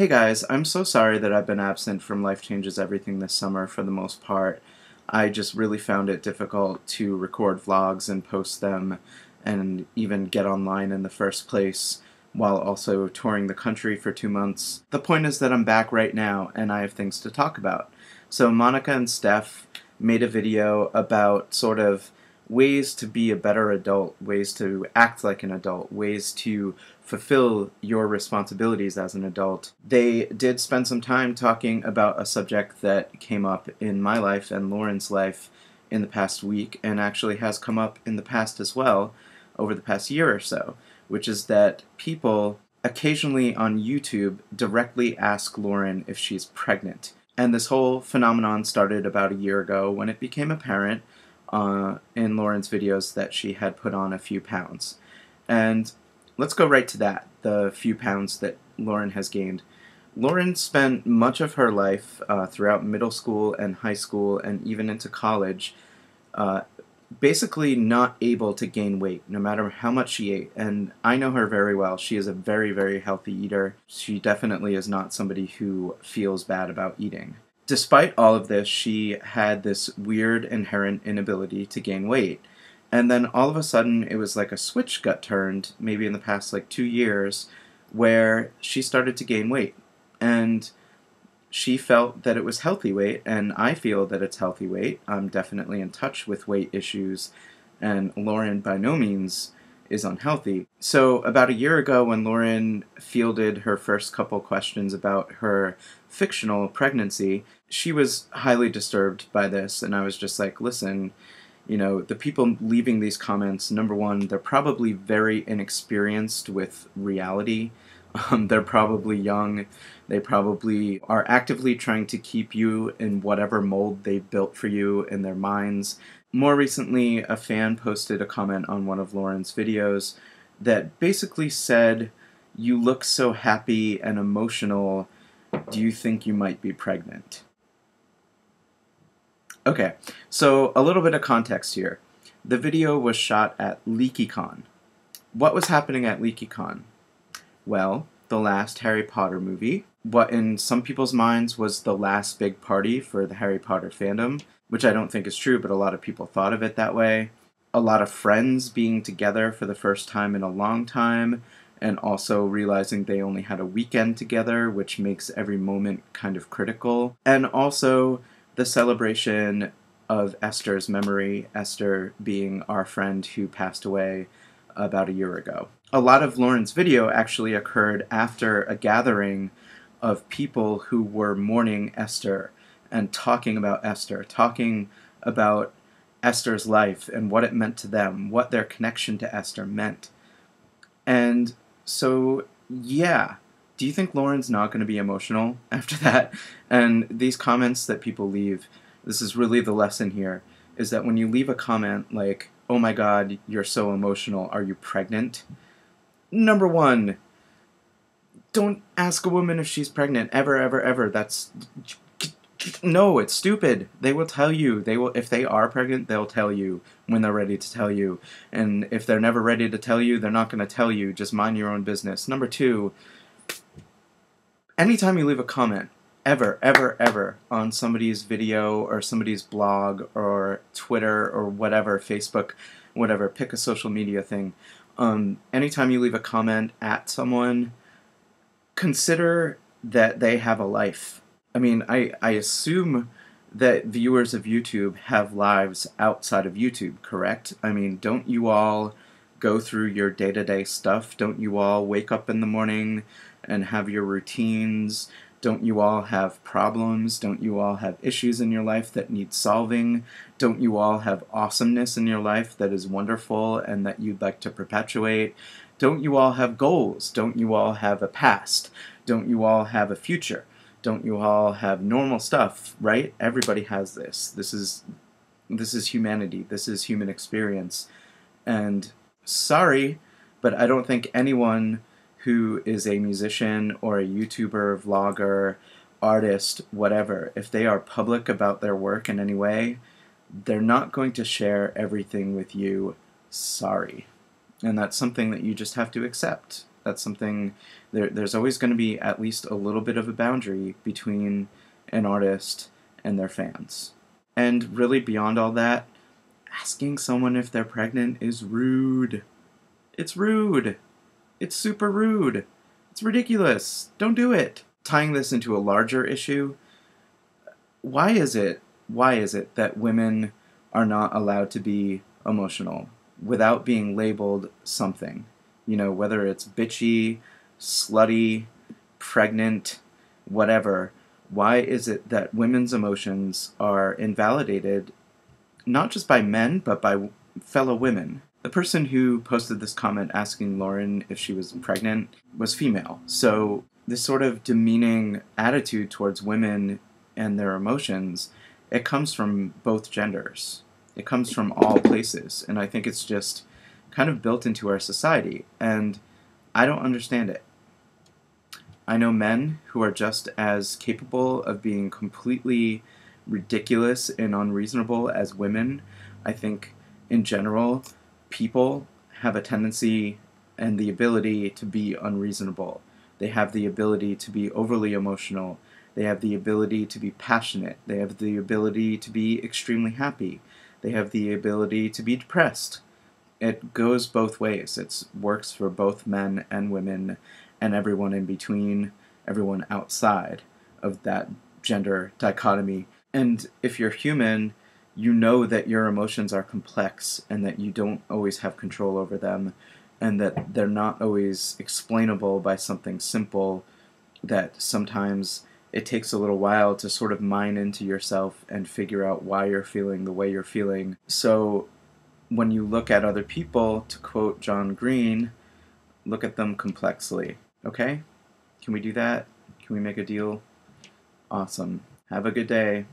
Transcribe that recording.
Hey guys, I'm so sorry that I've been absent from Life Changes Everything this summer for the most part. I just really found it difficult to record vlogs and post them and even get online in the first place while also touring the country for 2 months. The point is that I'm back right now and I have things to talk about. So Monica and Steph made a video about sort of ways to be a better adult, ways to act like an adult, ways to fulfill your responsibilities as an adult. They did spend some time talking about a subject that came up in my life and Lauren's life in the past week, and actually has come up in the past as well, over the past year or so, which is that people occasionally on YouTube directly ask Lauren if she's pregnant. And this whole phenomenon started about a year ago when it became apparent in Lauren's videos that she had put on a few pounds. And let's go right to that, the few pounds that Lauren has gained. Lauren spent much of her life throughout middle school and high school and even into college basically not able to gain weight, no matter how much she ate. And I know her very well. She is a very, very healthy eater. She definitely is not somebody who feels bad about eating. Despite all of this, she had this weird inherent inability to gain weight. And then all of a sudden, it was like a switch got turned, maybe in the past like 2 years, where she started to gain weight. And she felt that it was healthy weight, and I feel that it's healthy weight. I'm definitely in touch with weight issues, and Lauren by no means is unhealthy. So about a year ago, when Lauren fielded her first couple questions about her fictional pregnancy, she was highly disturbed by this, and I was just like, listen, you know, the people leaving these comments, number one, they're probably very inexperienced with reality. They're probably young. They probably are actively trying to keep you in whatever mold they've built for you in their minds. More recently, a fan posted a comment on one of Lauren's videos that basically said, "You look so happy and emotional. Do you think you might be pregnant?" Okay, so a little bit of context here. The video was shot at LeakyCon. What was happening at LeakyCon? Well, the last Harry Potter movie, what in some people's minds was the last big party for the Harry Potter fandom, which I don't think is true, but a lot of people thought of it that way. A lot of friends being together for the first time in a long time, and also realizing they only had a weekend together, which makes every moment kind of critical. And also the celebration of Esther's memory, Esther being our friend who passed away about a year ago. A lot of Lauren's video actually occurred after a gathering of people who were mourning Esther and talking about Esther, talking about Esther's life and what it meant to them, what their connection to Esther meant. And so, yeah, do you think Lauren's not going to be emotional after that? And these comments that people leave, this is really the lesson here, is that when you leave a comment like, "Oh my God, you're so emotional, are you pregnant?" Number one, don't ask a woman if she's pregnant, ever, ever, ever. No, it's stupid. They will tell you. If they are pregnant, they'll tell you when they're ready to tell you. And if they're never ready to tell you, they're not going to tell you. Just mind your own business. Number two, anytime you leave a comment, ever, ever, ever, on somebody's video or somebody's blog or Twitter or whatever, Facebook, whatever, pick a social media thing, anytime you leave a comment at someone, consider that they have a life. I mean, I assume that viewers of YouTube have lives outside of YouTube, correct? I mean, don't you all go through your day-to-day stuff? Don't you all wake up in the morning and have your routines? Don't you all have problems? Don't you all have issues in your life that need solving? Don't you all have awesomeness in your life that is wonderful and that you'd like to perpetuate? Don't you all have goals? Don't you all have a past? Don't you all have a future? Don't you all have normal stuff, right? Everybody has this. This is humanity. This is human experience. And sorry, but I don't think anyone who is a musician or a YouTuber, vlogger, artist, whatever, if they are public about their work in any way, they're not going to share everything with you. Sorry. And that's something that you just have to accept. That's something, there's always going to be at least a little bit of a boundary between an artist and their fans. And really, beyond all that, asking someone if they're pregnant is rude. It's rude. It's super rude. It's ridiculous. Don't do it. Tying this into a larger issue, why is it that women are not allowed to be emotional without being labeled something? You know, whether it's bitchy, slutty, pregnant, whatever. Why is it that women's emotions are invalidated not just by men, but by fellow women? The person who posted this comment asking Lauren if she was pregnant was female. So this sort of demeaning attitude towards women and their emotions, it comes from both genders. It comes from all places. And I think it's just kind of built into our society. And I don't understand it. I know men who are just as capable of being completely ridiculous and unreasonable as women. I think, in general, people have a tendency and the ability to be unreasonable. They have the ability to be overly emotional. They have the ability to be passionate. They have the ability to be extremely happy. They have the ability to be depressed. It goes both ways. It works for both men and women and everyone in between, everyone outside of that gender dichotomy. And if you're human, you know that your emotions are complex and that you don't always have control over them and that they're not always explainable by something simple, that sometimes it takes a little while to sort of mine into yourself and figure out why you're feeling the way you're feeling. So when you look at other people, to quote John Green, look at them complexly. Okay? Can we do that? Can we make a deal? Awesome. Have a good day.